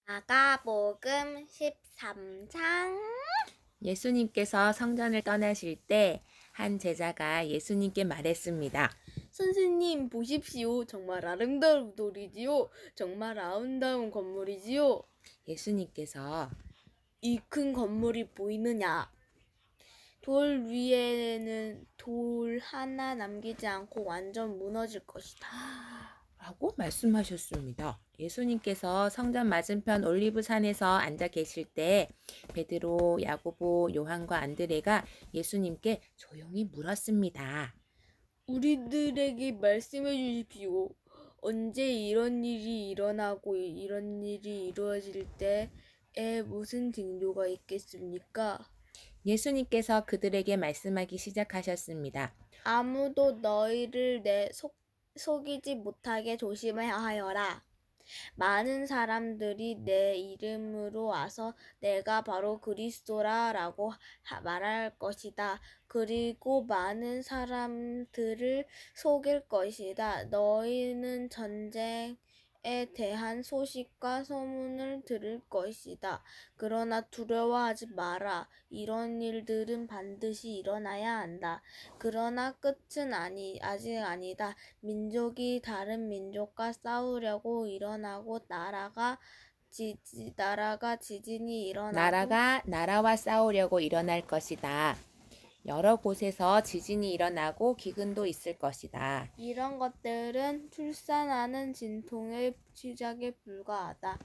마가복음 13장. 예수님께서 성전을 떠나실 때 한 제자가 예수님께 말했습니다. 선생님 보십시오. 정말 아름다운 돌이지요. 정말 아름다운 건물이지요. 예수님께서 이 큰 건물이 보이느냐? 돌 위에는 돌 하나 남기지 않고 완전 무너질 것이다. 라고 말씀하셨습니다. 예수님께서 성전 맞은편 올리브산에서 앉아 계실 때 베드로, 야고보, 요한과 안드레가 예수님께 조용히 물었습니다. 우리들에게 말씀해 주십시오. 언제 이런 일이 일어나고 이런 일이 이루어질 때에 무슨 징조가 있겠습니까? 예수님께서 그들에게 말씀하기 시작하셨습니다. 아무도 너희를 속이지 못하게 조심하여라. 많은 사람들이 내 이름으로 와서 내가 바로 그리스도라라고 말할 것이다. 그리고 많은 사람들을 속일 것이다. 너희는 전쟁에 대한 소식과 소문을 들을 것이다. 그러나 두려워하지 마라. 이런 일들은 반드시 일어나야 한다. 그러나 끝은 아직 아니다. 민족이 다른 민족과 싸우려고 일어나고 나라가 지진이 일어나고 나라가 나라와 싸우려고 일어날 것이다. 여러 곳에서 지진이 일어나고 기근도 있을 것이다. 이런 것들은 출산하는 진통의 시작에 불과하다.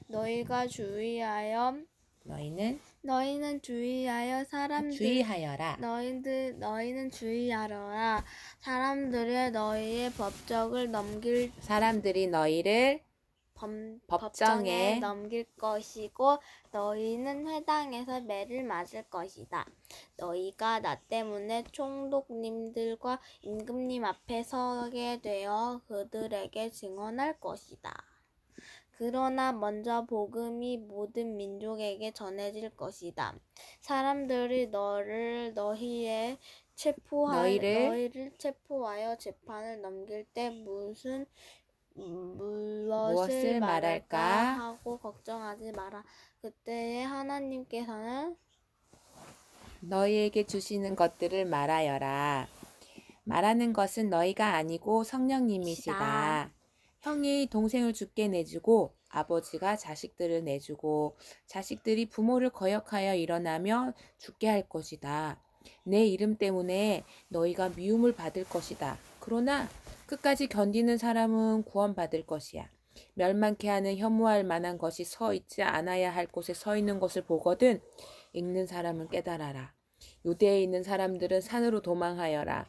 너희는 주의하여라. 너희는 주의하여라. 사람들이 너희를 법정에 넘길 것이고 너희는 회당에서 매를 맞을 것이다. 너희가 나 때문에 총독님들과 임금님 앞에 서게 되어 그들에게 증언할 것이다. 그러나 먼저 복음이 모든 민족에게 전해질 것이다. 사람들이 너희를 체포하여 재판을 넘길 때 무엇을 말할까 하고 걱정하지 마라. 그때에 하나님께서는 너희에게 주시는 것들을 말하여라. 말하는 것은 너희가 아니고 성령님이시다. 형이 동생을 죽게 내주고 아버지가 자식들을 내주고 자식들이 부모를 거역하여 일어나며 죽게 할 것이다. 내 이름 때문에 너희가 미움을 받을 것이다. 그러나 끝까지 견디는 사람은 구원받을 것이야. 멸망케 하는 혐오할 만한 것이 서 있지 않아야 할 곳에 서 있는 것을 보거든 읽는 사람은 깨달아라. 유대에 있는 사람들은 산으로 도망하여라.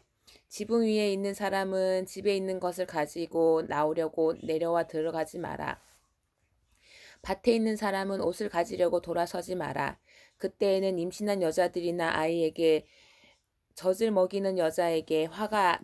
지붕 위에 있는 사람은 집에 있는 것을 가지고 나오려고 내려와 들어가지 마라. 밭에 있는 사람은 옷을 가지려고 돌아서지 마라. 그때에는 임신한 여자들이나 아이에게 젖을 먹이는 여자에게 화가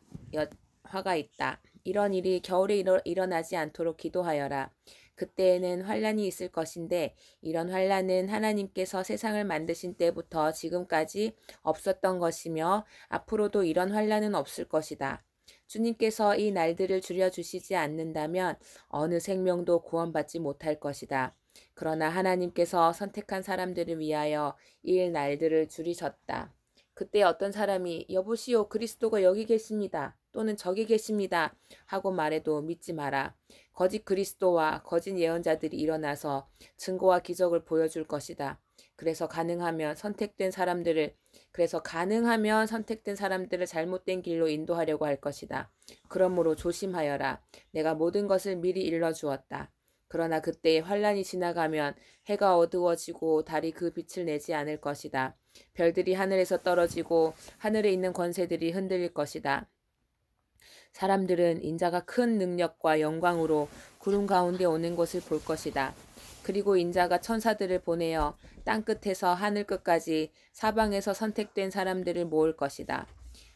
있다. 이런 일이 겨울에 일어나지 않도록 기도하여라. 그때에는 환란이 있을 것인데 이런 환란은 하나님께서 세상을 만드신 때부터 지금까지 없었던 것이며 앞으로도 이런 환란은 없을 것이다. 주님께서 이 날들을 줄여주시지 않는다면 어느 생명도 구원받지 못할 것이다. 그러나 하나님께서 선택한 사람들을 위하여 이 날들을 줄이셨다. 그때 어떤 사람이 여보시오 그리스도가 여기 계십니다. 또는 저기 계십니다. 하고 말해도 믿지 마라. 거짓 그리스도와 거짓 예언자들이 일어나서 증거와 기적을 보여줄 것이다. 그래서 가능하면 선택된 사람들을 잘못된 길로 인도하려고 할 것이다. 그러므로 조심하여라. 내가 모든 것을 미리 일러주었다. 그러나 그때의 환란이 지나가면 해가 어두워지고 달이 그 빛을 내지 않을 것이다. 별들이 하늘에서 떨어지고 하늘에 있는 권세들이 흔들릴 것이다. 사람들은 인자가 큰 능력과 영광으로 구름 가운데 오는 것을 볼 것이다. 그리고 인자가 천사들을 보내어 땅끝에서 하늘 끝까지 사방에서 선택된 사람들을 모을 것이다.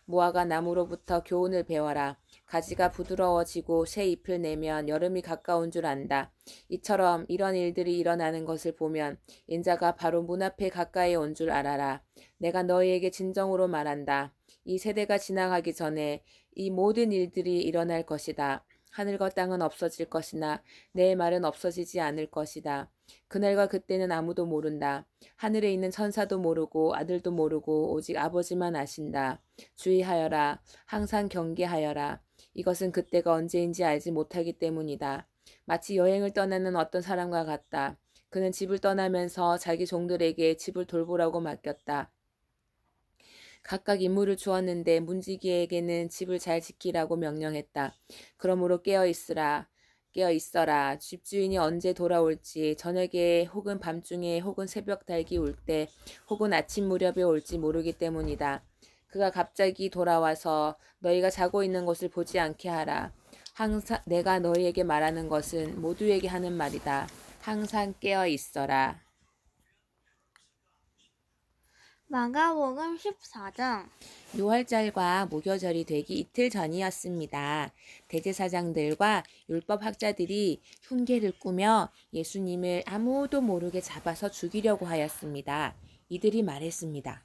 무화과 나무로부터 교훈을 배워라. 가지가 부드러워지고 새 잎을 내면 여름이 가까운 줄 안다. 이처럼 이런 일들이 일어나는 것을 보면 인자가 바로 문 앞에 가까이 온 줄 알아라. 내가 너희에게 진정으로 말한다. 이 세대가 지나가기 전에 이 모든 일들이 일어날 것이다. 하늘과 땅은 없어질 것이나 내 말은 없어지지 않을 것이다. 그날과 그때는 아무도 모른다. 하늘에 있는 천사도 모르고 아들도 모르고 오직 아버지만 아신다. 주의하여라. 항상 경계하여라. 이것은 그때가 언제인지 알지 못하기 때문이다. 마치 여행을 떠나는 어떤 사람과 같다. 그는 집을 떠나면서 자기 종들에게 집을 돌보라고 맡겼다. 각각 임무를 주었는데 문지기에게는 집을 잘 지키라고 명령했다. 그러므로 깨어 있어라. 집주인이 언제 돌아올지, 저녁에 혹은 밤중에 혹은 새벽 달기 울 때 혹은 아침 무렵에 올지 모르기 때문이다. 그가 갑자기 돌아와서 너희가 자고 있는 것을 보지 않게 하라. 항상 내가 너희에게 말하는 것은 모두에게 하는 말이다. 항상 깨어 있어라. 마가복음 14장. 유월절과 무교절이 되기 이틀 전이었습니다. 대제사장들과 율법학자들이 흉계를 꾸며 예수님을 아무도 모르게 잡아서 죽이려고 하였습니다. 이들이 말했습니다.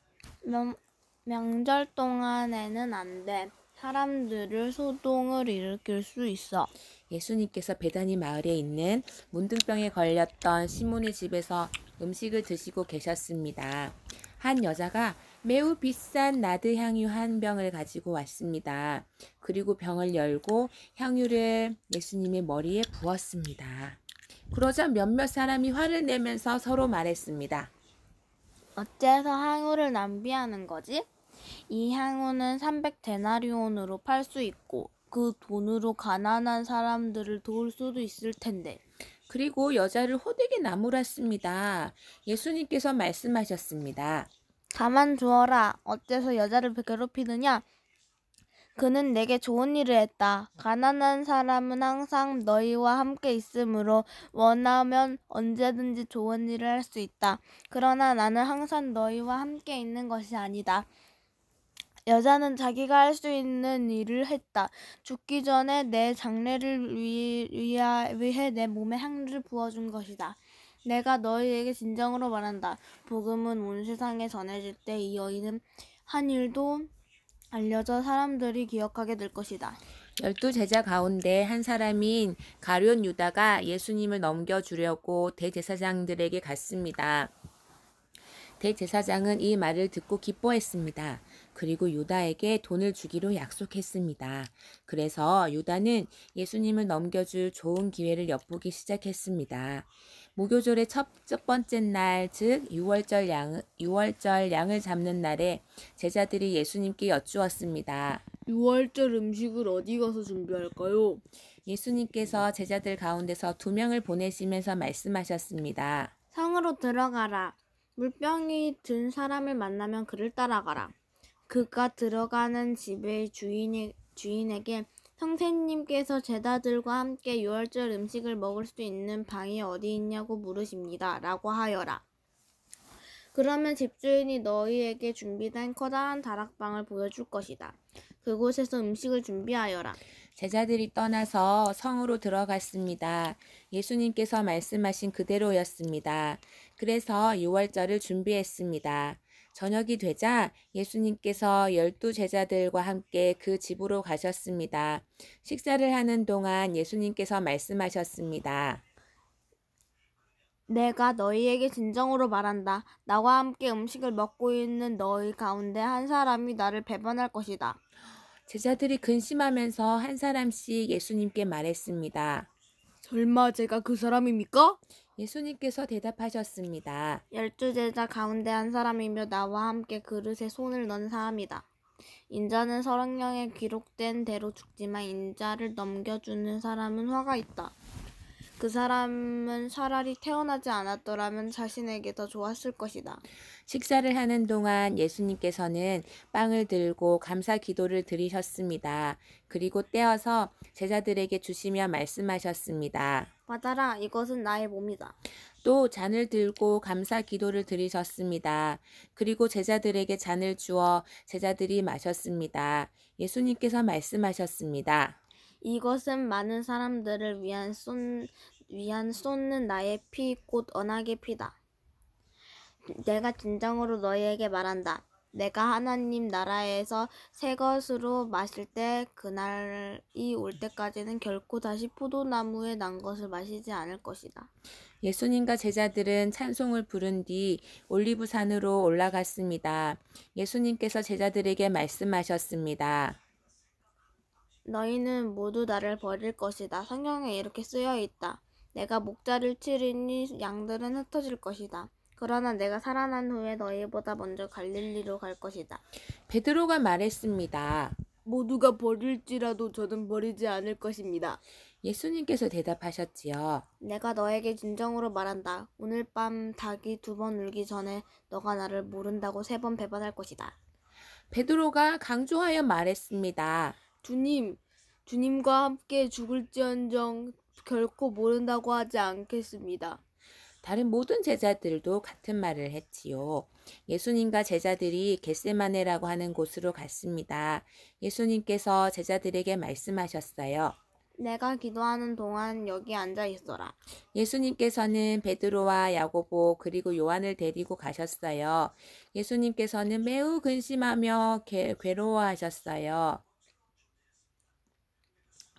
명절 동안에는 안 돼. 사람들을 소동을 일으킬 수 있어. 예수님께서 베다니 마을에 있는 문둥병에 걸렸던 시몬의 집에서 음식을 드시고 계셨습니다. 한 여자가 매우 비싼 나드 향유 한 병을 가지고 왔습니다. 그리고 병을 열고 향유를 예수님의 머리에 부었습니다. 그러자 몇몇 사람이 화를 내면서 서로 말했습니다. 어째서 향유를 낭비하는 거지? 이 향유는 300데나리온으로 팔 수 있고 그 돈으로 가난한 사람들을 도울 수도 있을 텐데. 그리고 여자를 호되게 나무랐습니다. 예수님께서 말씀하셨습니다. 가만 두어라. 어째서 여자를 괴롭히느냐? 그는 내게 좋은 일을 했다. 가난한 사람은 항상 너희와 함께 있으므로 원하면 언제든지 좋은 일을 할 수 있다. 그러나 나는 항상 너희와 함께 있는 것이 아니다. 여자는 자기가 할 수 있는 일을 했다. 죽기 전에 내 장례를 위해 내 몸에 향유를 부어준 것이다. 내가 너희에게 진정으로 말한다. 복음은 온 세상에 전해질 때 이 여인은 한 일도 알려져 사람들이 기억하게 될 것이다. 12제자 가운데 한 사람인 가룟 유다가 예수님을 넘겨주려고 대제사장들에게 갔습니다. 대제사장은 이 말을 듣고 기뻐했습니다. 그리고 유다에게 돈을 주기로 약속했습니다. 그래서 유다는 예수님을 넘겨줄 좋은 기회를 엿보기 시작했습니다. 무교절의 첫 번째 날, 즉 6월절 양을 잡는 날에 제자들이 예수님께 여쭈었습니다. 6월절 음식을 어디 가서 준비할까요? 예수님께서 제자들 가운데서 2명을 보내시면서 말씀하셨습니다. 성으로 들어가라. 물병이 든 사람을 만나면 그를 따라가라. 그가 들어가는 집의 주인에게 선생님께서 제자들과 함께 6월절 음식을 먹을 수 있는 방이 어디 있냐고 물으십니다. 라고 하여라. 그러면 집주인이 너희에게 준비된 커다란 다락방을 보여줄 것이다. 그곳에서 음식을 준비하여라. 제자들이 떠나서 성으로 들어갔습니다. 예수님께서 말씀하신 그대로였습니다. 그래서 6월절을 준비했습니다. 저녁이 되자 예수님께서 12제자들과 함께 그 집으로 가셨습니다. 식사를 하는 동안 예수님께서 말씀하셨습니다. 내가 너희에게 진정으로 말한다. 나와 함께 음식을 먹고 있는 너희 가운데 한 사람이 나를 배반할 것이다. 제자들이 근심하면서 한 사람씩 예수님께 말했습니다. 설마 제가 그 사람입니까? 예수님께서 대답하셨습니다. 12제자 가운데 한 사람이며 나와 함께 그릇에 손을 넣은 사람이다. 인자는 성경에 기록된 대로 죽지만 인자를 넘겨주는 사람은 화가 있다. 그 사람은 차라리 태어나지 않았더라면 자신에게 더 좋았을 것이다. 식사를 하는 동안 예수님께서는 빵을 들고 감사 기도를 드리셨습니다. 그리고 떼어서 제자들에게 주시며 말씀하셨습니다. 받아라, 이것은 나의 몸이다. 또 잔을 들고 감사 기도를 드리셨습니다. 그리고 제자들에게 잔을 주어 제자들이 마셨습니다. 예수님께서 말씀하셨습니다. 이것은 많은 사람들을 위한 쏟는 나의 피, 곧 언약의 피다. 내가 진정으로 너희에게 말한다. 내가 하나님 나라에서 새 것으로 마실 때 그날이 올 때까지는 결코 다시 포도나무에 난 것을 마시지 않을 것이다. 예수님과 제자들은 찬송을 부른 뒤 올리브산으로 올라갔습니다. 예수님께서 제자들에게 말씀하셨습니다. 너희는 모두 나를 버릴 것이다. 성경에 이렇게 쓰여 있다. 내가 목자를 치리니 양들은 흩어질 것이다. 그러나 내가 살아난 후에 너희보다 먼저 갈릴리로 갈 것이다. 베드로가 말했습니다. 모두가 버릴지라도 저는 버리지 않을 것입니다. 예수님께서 대답하셨지요. 내가 너에게 진정으로 말한다. 오늘 밤 닭이 2번 울기 전에 너가 나를 모른다고 3번 배반할 것이다. 베드로가 강조하여 말했습니다. 주님과 함께 죽을지언정 결코 모른다고 하지 않겠습니다. 다른 모든 제자들도 같은 말을 했지요. 예수님과 제자들이 겟세마네라고 하는 곳으로 갔습니다. 예수님께서 제자들에게 말씀하셨어요. 내가 기도하는 동안 여기 앉아 있어라. 예수님께서는 베드로와 야고보 그리고 요한을 데리고 가셨어요. 예수님께서는 매우 근심하며 괴로워하셨어요.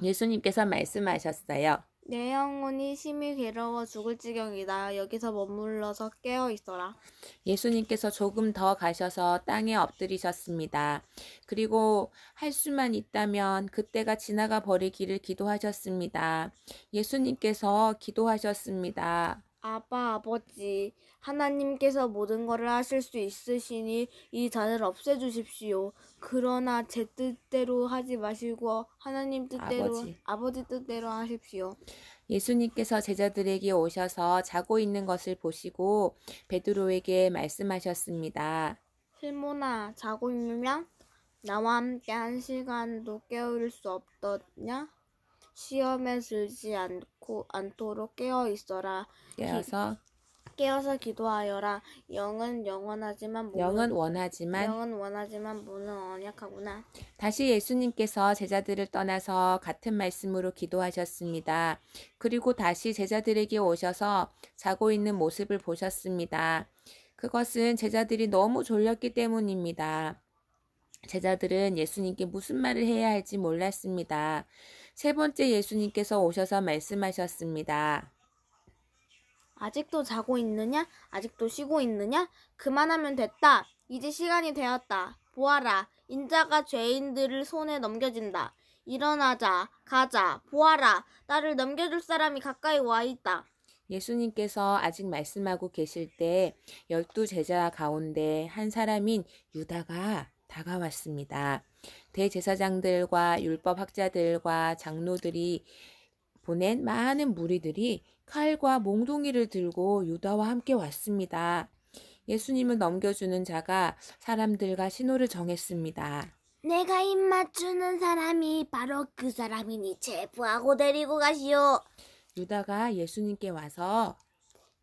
예수님께서 말씀하셨어요. 내 영혼이 심히 괴로워 죽을 지경이다. 여기서 머물러서 깨어 있어라. 예수님께서 조금 더 가셔서 땅에 엎드리셨습니다. 그리고 할 수만 있다면 그때가 지나가 버리기를 기도하셨습니다. 예수님께서 기도하셨습니다. 아버지, 하나님께서 모든 것을 하실 수 있으시니 이 잔을 없애주십시오. 그러나 제 뜻대로 하지 마시고 하나님 뜻대로, 아버지 뜻대로 하십시오. 예수님께서 제자들에게 오셔서 자고 있는 것을 보시고 베드로에게 말씀하셨습니다. 실몬아, 자고 있느냐? 나와 함께 1시간도 깨어있을 수 없더냐? 시험에 들지 않도록 깨어 있어라. 깨어서 기도하여라. 영은 원하지만 몸은 언약하구나. 다시 예수님께서 제자들을 떠나서 같은 말씀으로 기도하셨습니다. 그리고 다시 제자들에게 오셔서 자고 있는 모습을 보셨습니다. 그것은 제자들이 너무 졸렸기 때문입니다. 제자들은 예수님께 무슨 말을 해야 할지 몰랐습니다. 3번째 예수님께서 오셔서 말씀하셨습니다. 아직도 자고 있느냐? 아직도 쉬고 있느냐? 그만하면 됐다. 이제 시간이 되었다. 보아라, 인자가 죄인들을 손에 넘겨진다. 일어나자, 가자, 보아라, 나를 넘겨줄 사람이 가까이 와 있다. 예수님께서 아직 말씀하고 계실 때 12제자 가운데 한 사람인 유다가 다가왔습니다. 대제사장들과 율법학자들과 장로들이 보낸 많은 무리들이 칼과 몽둥이를 들고 유다와 함께 왔습니다. 예수님을 넘겨주는 자가 사람들과 신호를 정했습니다. 내가 입 맞추는 사람이 바로 그 사람이니 체포하고 데리고 가시오. 유다가 예수님께 와서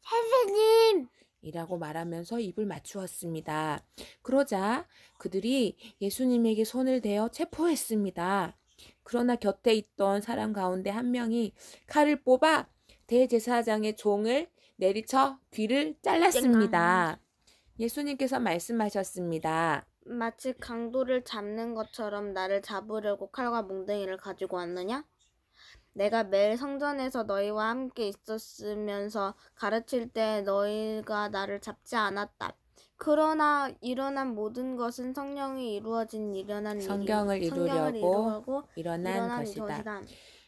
선생님! 이라고 말하면서 입을 맞추었습니다. 그러자 그들이 예수님에게 손을 대어 체포했습니다. 그러나 곁에 있던 사람 가운데 한 명이 칼을 뽑아 대제사장의 종을 내리쳐 귀를 잘랐습니다. 예수님께서 말씀하셨습니다. 마치 강도를 잡는 것처럼 나를 잡으려고 칼과 몽둥이를 가지고 왔느냐? 내가 매일 성전에서 너희와 함께 있었으면서 가르칠 때 너희가 나를 잡지 않았다. 그러나 일어난 모든 것은 성령이 이루어진 성경을 이루려고 일어난 것이다.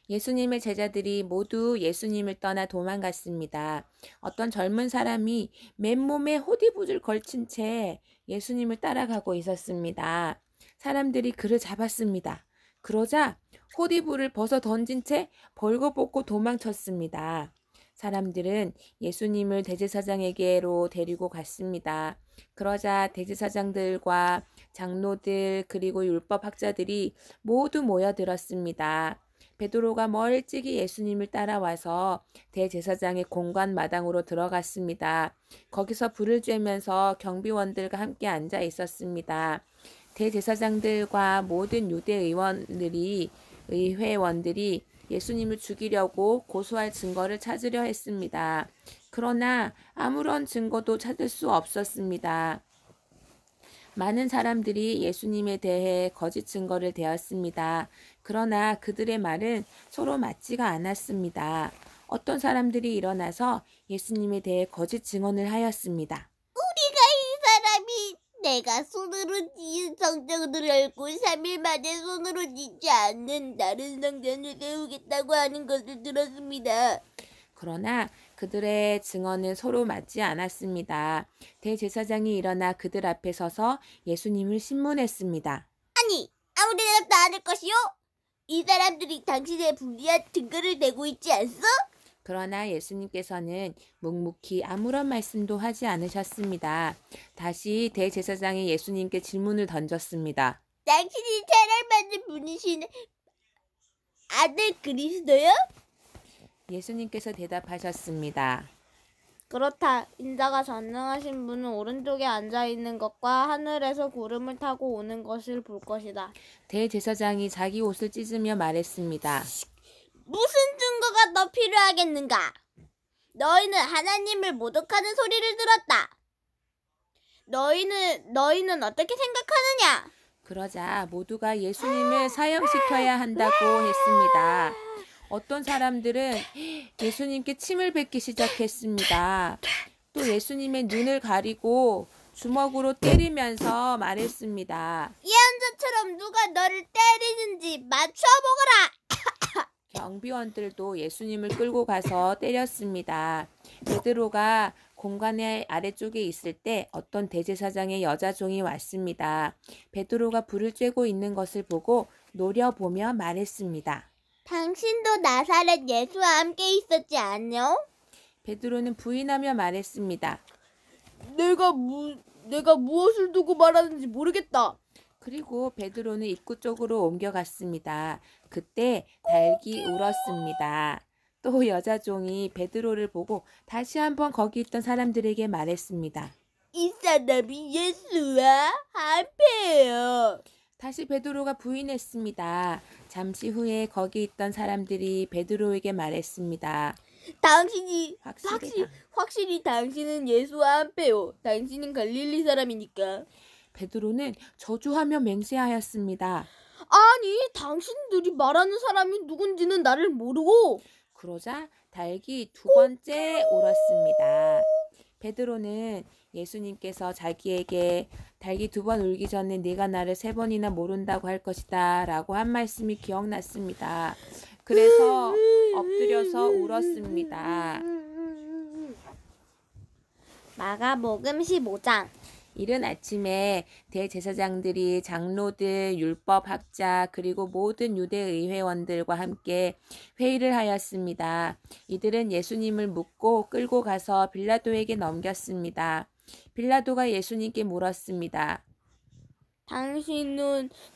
예수님의 제자들이 모두 예수님을 떠나 도망갔습니다. 어떤 젊은 사람이 맨몸에 호디붓을 걸친 채 예수님을 따라가고 있었습니다. 사람들이 그를 잡았습니다. 그러자 호디붓을 벗어 던진 채 벌거벗고 도망쳤습니다. 사람들은 예수님을 대제사장에게로 데리고 갔습니다. 그러자 대제사장들과 장로들 그리고 율법학자들이 모두 모여들었습니다. 베드로가 멀찍이 예수님을 따라와서 대제사장의 공관 마당으로 들어갔습니다. 거기서 불을 쬐면서 경비원들과 함께 앉아 있었습니다. 대제사장들과 모든 유대 의회원들이 예수님을 죽이려고 고소할 증거를 찾으려 했습니다. 그러나 아무런 증거도 찾을 수 없었습니다. 많은 사람들이 예수님에 대해 거짓 증거를 대었습니다. 그러나 그들의 말은 서로 맞지가 않았습니다. 어떤 사람들이 일어나서 예수님에 대해 거짓 증언을 하였습니다. 이 사람이 내가 손으로 지은 성전을 열고 3일 만에 손으로 짓지 않는 다른 성전을 세우겠다고 하는 것을 들었습니다. 그러나 그들의 증언은 서로 맞지 않았습니다. 대제사장이 일어나 그들 앞에 서서 예수님을 신문했습니다. 아니, 아무 대답도 안 할 것이요? 이 사람들이 당신의 불리한 증거를 대고 있지 않소? 그러나 예수님께서는 묵묵히 아무런 말씀도 하지 않으셨습니다. 다시 대제사장이 예수님께 질문을 던졌습니다. 당신이 사랑받는 분이신 아들 그리스도요? 예수님께서 대답하셨습니다. 그렇다. 인자가 전능하신 분은 오른쪽에 앉아있는 것과 하늘에서 구름을 타고 오는 것을 볼 것이다. 대제사장이 자기 옷을 찢으며 말했습니다. 무슨 증거가 더 필요하겠는가? 너희는 하나님을 모독하는 소리를 들었다. 너희는 어떻게 생각하느냐? 그러자 모두가 예수님을 사형시켜야 한다고 했습니다. 어떤 사람들은 예수님께 침을 뱉기 시작했습니다. 또 예수님의 눈을 가리고 주먹으로 때리면서 말했습니다. 예언자처럼 누가 너를 때리는지 맞춰보거라. 경비원들도 예수님을 끌고 가서 때렸습니다. 베드로가 공간의 아래쪽에 있을 때 어떤 대제사장의 여자 종이 왔습니다. 베드로가 불을 쬐고 있는 것을 보고 노려보며 말했습니다. 당신도 나사렛 예수와 함께 있었지 않냐? 베드로는 부인하며 말했습니다. 내가 무엇을 두고 말하는지 모르겠다. 그리고 베드로는 입구 쪽으로 옮겨갔습니다. 그때 닭이 울었습니다. 또 여자 종이 베드로를 보고 다시 한번 거기 있던 사람들에게 말했습니다. 이 사람이 예수와 함께해요. 다시 베드로가 부인했습니다. 잠시 후에 거기 있던 사람들이 베드로에게 말했습니다. 당신이 확실히 확실히 당신은 예수와 함께요. 당신은 갈릴리 사람이니까. 베드로는 저주하며 맹세하였습니다. 아니, 당신들이 말하는 사람이 누군지는 나를 모르고. 그러자 닭이 두 번째 울었습니다. 베드로는 예수님께서 자기에게 닭이 두 번 울기 전에 네가 나를 3번이나 모른다고 할 것이다 라고 한 말씀이 기억났습니다. 그래서 엎드려서 울었습니다. 마가복음 15장. 이른 아침에 대제사장들이 장로들, 율법학자 그리고 모든 유대의회원들과 함께 회의를 하였습니다. 이들은 예수님을 묻고 끌고 가서 빌라도에게 넘겼습니다. 빌라도가 예수님께 물었습니다.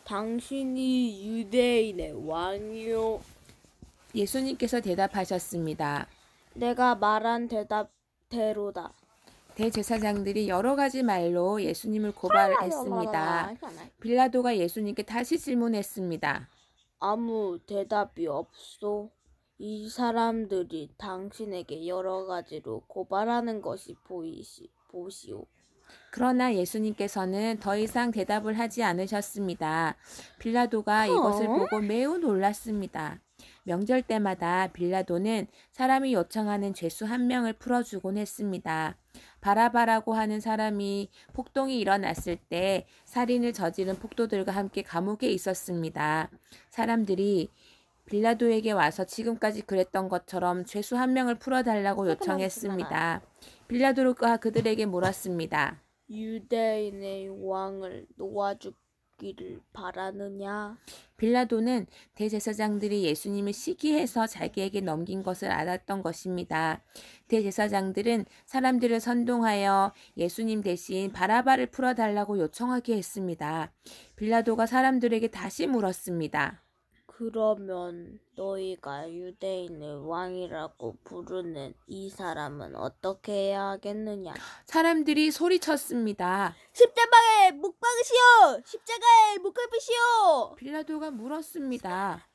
당신이 유대인의 왕이요? 예수님께서 대답하셨습니다. 내가 말한 대답대로다. 대제사장들이 여러 가지 말로 예수님을 고발했습니다. 빌라도가 예수님께 다시 질문했습니다. 아무 대답이 없소. 이 사람들이 당신에게 여러 가지로 고발하는 것이 보시오. 그러나 예수님께서는 더 이상 대답을 하지 않으셨습니다. 빌라도가 이것을 보고 매우 놀랐습니다. 명절 때마다 빌라도는 사람이 요청하는 죄수 1명을 풀어주곤 했습니다. 바라바라고 하는 사람이 폭동이 일어났을 때 살인을 저지른 폭도들과 함께 감옥에 있었습니다. 사람들이 빌라도에게 와서 지금까지 그랬던 것처럼 죄수 1명을 풀어달라고 요청했습니다. 빌라도가 그들에게 물었습니다. 유대인의 왕을 놓아주기를 바라느냐? 빌라도는 대제사장들이 예수님을 시기해서 자기에게 넘긴 것을 알았던 것입니다. 대제사장들은 사람들을 선동하여 예수님 대신 바라바를 풀어달라고 요청하게 했습니다. 빌라도가 사람들에게 다시 물었습니다. 그러면 너희가 유대인의 왕이라고 부르는 이 사람은 어떻게 해야 하겠느냐? 사람들이 소리쳤습니다. 십자가에 못 박으시오! 십자가에 못 갚으시오! 빌라도가 물었습니다.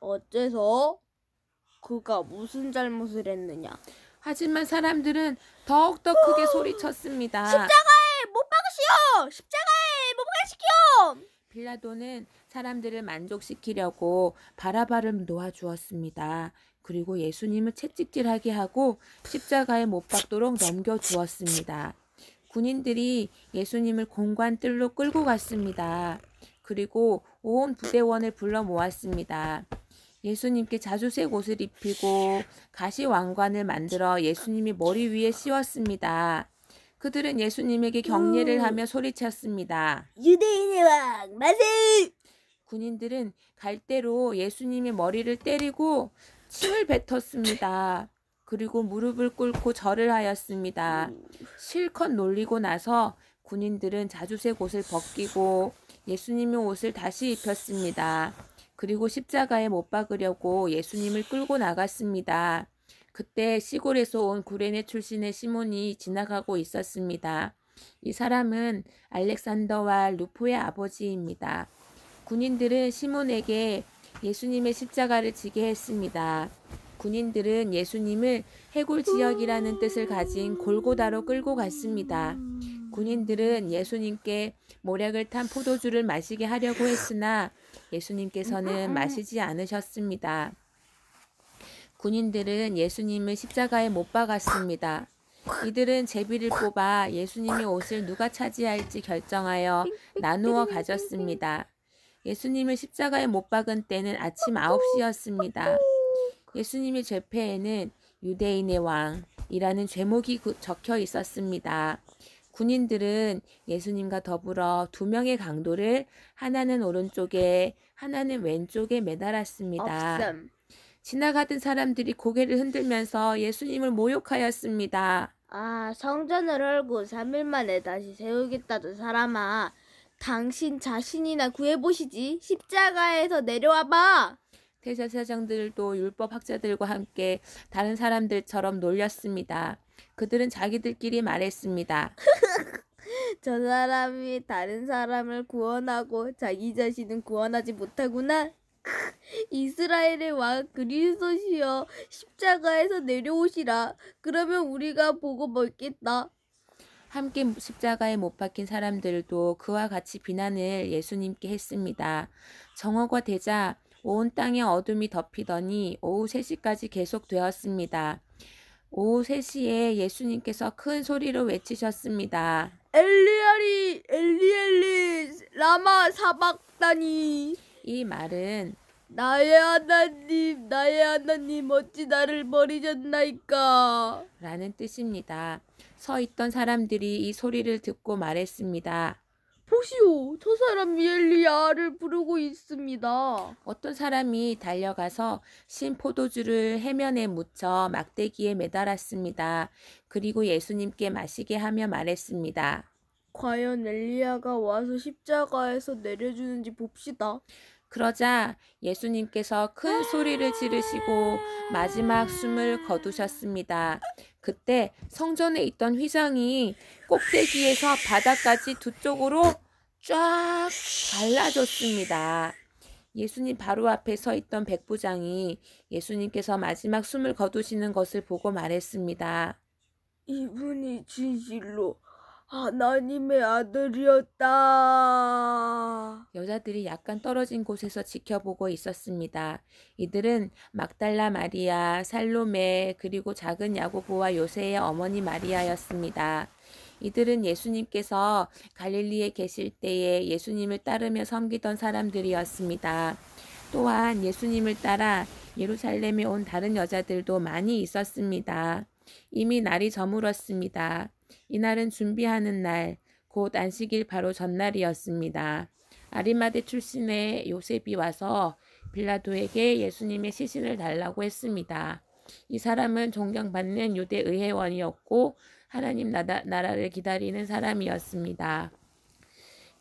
어째서? 그가 무슨 잘못을 했느냐? 하지만 사람들은 더욱더 크게 소리쳤습니다. 십자가에 못 박으시오! 십자가에 못 빌라도는 사람들을 만족시키려고 바라바를 놓아주었습니다. 그리고 예수님을 채찍질하게 하고 십자가에 못 박도록 넘겨주었습니다. 군인들이 예수님을 공관 뜰로 끌고 갔습니다. 그리고 온 부대원을 불러 모았습니다. 예수님께 자주색 옷을 입히고 가시 왕관을 만들어 예수님이 머리 위에 씌웠습니다. 그들은 예수님에게 경례를 하며 소리쳤습니다. 유대인의 왕 만세! 군인들은 갈대로 예수님의 머리를 때리고 침을 뱉었습니다. 그리고 무릎을 꿇고 절을 하였습니다. 실컷 놀리고 나서 군인들은 자주색 옷을 벗기고 예수님의 옷을 다시 입혔습니다. 그리고 십자가에 못 박으려고 예수님을 끌고 나갔습니다. 그때 시골에서 온 구레네 출신의 시몬이 지나가고 있었습니다. 이 사람은 알렉산더와 루포의 아버지입니다. 군인들은 시몬에게 예수님의 십자가를 지게 했습니다. 군인들은 예수님을 해골 지역이라는 뜻을 가진 골고다로 끌고 갔습니다. 군인들은 예수님께 모략을 탄 포도주를 마시게 하려고 했으나 예수님께서는 마시지 않으셨습니다. 군인들은 예수님을 십자가에 못 박았습니다. 이들은 제비를 뽑아 예수님의 옷을 누가 차지할지 결정하여 나누어 가졌습니다. 예수님을 십자가에 못 박은 때는 아침 9시였습니다. 예수님의 죄패에는 유대인의 왕이라는 제목이 적혀 있었습니다. 군인들은 예수님과 더불어 두 명의 강도를 하나는 오른쪽에 하나는 왼쪽에 매달았습니다. 지나가던 사람들이 고개를 흔들면서 예수님을 모욕하였습니다. 아, 성전을 헐고 3일 만에 다시 세우겠다던 사람아, 당신 자신이나 구해보시지. 십자가에서 내려와봐. 대제사장들도 율법학자들과 함께 다른 사람들처럼 놀렸습니다. 그들은 자기들끼리 말했습니다. 저 사람이 다른 사람을 구원하고 자기 자신은 구원하지 못하구나. 이스라엘의 왕 그리스도시여, 십자가에서 내려오시라. 그러면 우리가 보고 먹겠다. 함께 십자가에 못 박힌 사람들도 그와 같이 비난을 예수님께 했습니다. 정오가 되자 온 땅에 어둠이 덮이더니 오후 3시까지 계속되었습니다. 오후 3시에 예수님께서 큰 소리로 외치셨습니다. 엘리야리 엘리 라마 사박다니. 이 말은 나의 하나님 어찌 나를 버리셨나이까 라는 뜻입니다. 서 있던 사람들이 이 소리를 듣고 말했습니다. 보시오, 저 사람이 엘리야를 부르고 있습니다. 어떤 사람이 달려가서 신 포도주를 해면에 묻혀 막대기에 매달았습니다. 그리고 예수님께 마시게 하며 말했습니다. 과연 엘리야가 와서 십자가에서 내려주는지 봅시다. 그러자 예수님께서 큰 소리를 지르시고 마지막 숨을 거두셨습니다. 그때 성전에 있던 휘장이 꼭대기에서 바닥까지 두 쪽으로 쫙 갈라졌습니다. 예수님 바로 앞에 서 있던 백부장이 예수님께서 마지막 숨을 거두시는 것을 보고 말했습니다. 이분이 진실로 하나님의 아들이었다. 여자들이 약간 떨어진 곳에서 지켜보고 있었습니다. 이들은 막달라 마리아, 살로메, 그리고 작은 야고보와 요새의 어머니 마리아였습니다. 이들은 예수님께서 갈릴리에 계실 때에 예수님을 따르며 섬기던 사람들이었습니다. 또한 예수님을 따라 예루살렘에 온 다른 여자들도 많이 있었습니다. 이미 날이 저물었습니다. 이날은 준비하는 날, 곧 안식일 바로 전날이었습니다. 아리마대 출신의 요셉이 와서 빌라도에게 예수님의 시신을 달라고 했습니다. 이 사람은 존경받는 유대 의회원이었고 하나님 나라를 기다리는 사람이었습니다.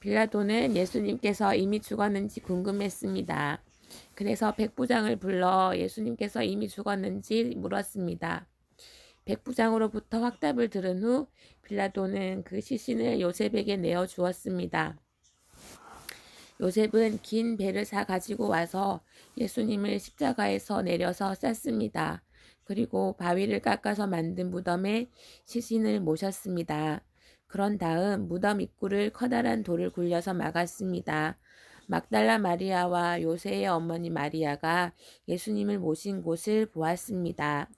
빌라도는 예수님께서 이미 죽었는지 궁금했습니다. 그래서 백부장을 불러 예수님께서 이미 죽었는지 물었습니다. 백부장으로부터 확답을 들은 후 빌라도는 그 시신을 요셉에게 내어 주었습니다. 요셉은 긴 배를 사 가지고 와서 예수님을 십자가에서 내려서 쌌습니다. 그리고 바위를 깎아서 만든 무덤에 시신을 모셨습니다. 그런 다음 무덤 입구를 커다란 돌을 굴려서 막았습니다. 막달라 마리아와 요새의 어머니 마리아가 예수님을 모신 곳을 보았습니다.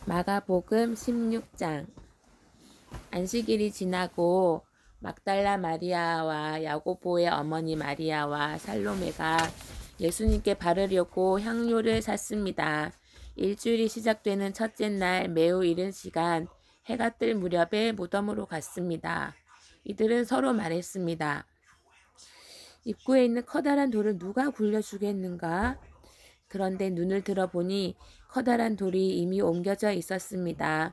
마가복음 16장. 안식일이 지나고 막달라 마리아와 야고보의 어머니 마리아와 살로메가 예수님께 바르려고 향료를 샀습니다. 일주일이 시작되는 첫째 날 매우 이른 시간 해가 뜰 무렵에 무덤으로 갔습니다. 이들은 서로 말했습니다. 입구에 있는 커다란 돌을 누가 굴려주겠는가? 그런데 눈을 들어보니 커다란 돌이 이미 옮겨져 있었습니다.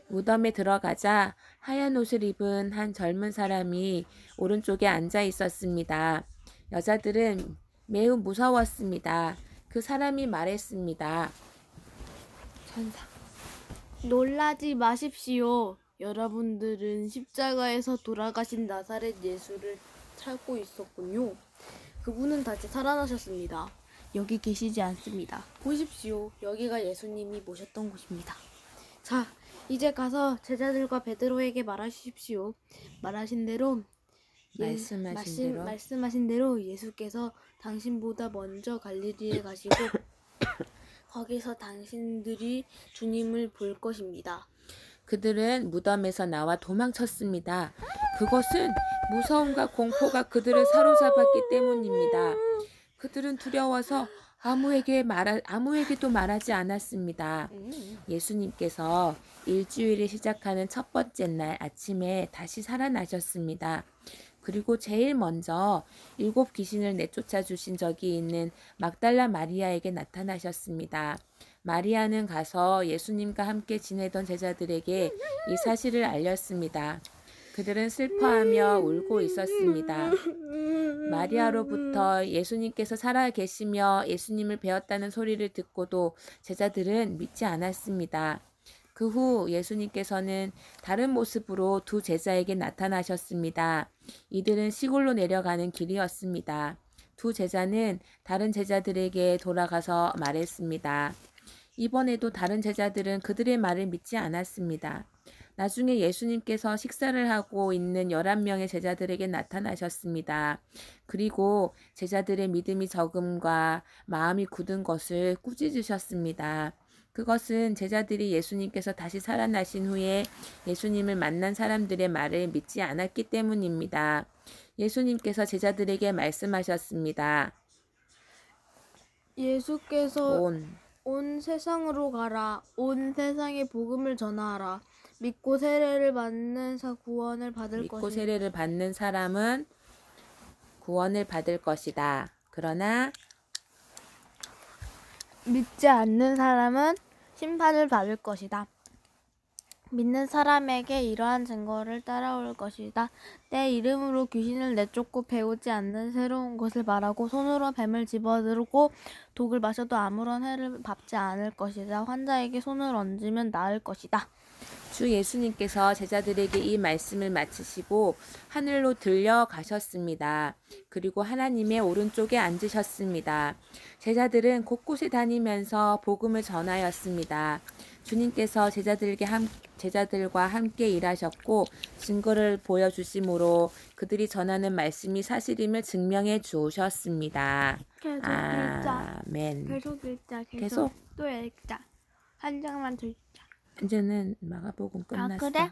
무덤에 들어가자 하얀 옷을 입은 한 젊은 사람이 오른쪽에 앉아 있었습니다. 여자들은 매우 무서웠습니다. 그 사람이 말했습니다. 천사. 놀라지 마십시오. 여러분들은 십자가에서 돌아가신 나사렛 예수를 찾고 있었군요. 그분은 다시 살아나셨습니다. 여기 계시지 않습니다. 보십시오. 여기가 예수님이 모셨던 곳입니다. 자, 이제 가서 제자들과 베드로에게 말하십시오. 말씀하신 대로 예수께서 당신보다 먼저 갈릴리에 가시고 거기서 당신들이 주님을 볼 것입니다. 그들은 무덤에서 나와 도망쳤습니다. 그것은 무서움과 공포가 그들을 사로잡았기 때문입니다. 그들은 두려워서 아무에게도 말하지 않았습니다. 예수님께서 일주일을 시작하는 첫 번째 날 아침에 다시 살아나셨습니다. 그리고 제일 먼저 7 귀신을 내쫓아 주신 적이 있는 막달라 마리아에게 나타나셨습니다. 마리아는 가서 예수님과 함께 지내던 제자들에게 이 사실을 알렸습니다. 그들은 슬퍼하며 울고 있었습니다. 마리아로부터 예수님께서 살아계시며 예수님을 배웠다는 소리를 듣고도 제자들은 믿지 않았습니다. 그 후 예수님께서는 다른 모습으로 2 제자에게 나타나셨습니다. 이들은 시골로 내려가는 길이었습니다. 2 제자는 다른 제자들에게 돌아가서 말했습니다. 이번에도 다른 제자들은 그들의 말을 믿지 않았습니다. 나중에 예수님께서 식사를 하고 있는 11명의 제자들에게 나타나셨습니다. 그리고 제자들의 믿음이 적음과 마음이 굳은 것을 꾸짖으셨습니다. 그것은 제자들이 예수님께서 다시 살아나신 후에 예수님을 만난 사람들의 말을 믿지 않았기 때문입니다. 예수님께서 제자들에게 말씀하셨습니다. 예수께서 온 세상으로 가라. 온 세상에 복음을 전하라. 믿고 세례를 받는 사람은 구원을 받을 것이다. 그러나 믿지 않는 사람은 심판을 받을 것이다. 믿는 사람에게 이러한 증거를 따라올 것이다. 내 이름으로 귀신을 내쫓고 배우지 않는 새로운 것을 말하고 손으로 뱀을 집어들고 독을 마셔도 아무런 해를 받지 않을 것이다. 환자에게 손을 얹으면 나을 것이다. 주 예수님께서 제자들에게 이 말씀을 마치시고 하늘로 들려가셨습니다. 그리고 하나님의 오른쪽에 앉으셨습니다. 제자들은 곳곳에 다니면서 복음을 전하였습니다. 주님께서 제자들과 함께 일하셨고 증거를 보여주심으로 그들이 전하는 말씀이 사실임을 증명해 주셨습니다. 아멘. 계속 또 읽자. 한 장만 더 읽자. 이제는 마가복음 끝났어. 그래?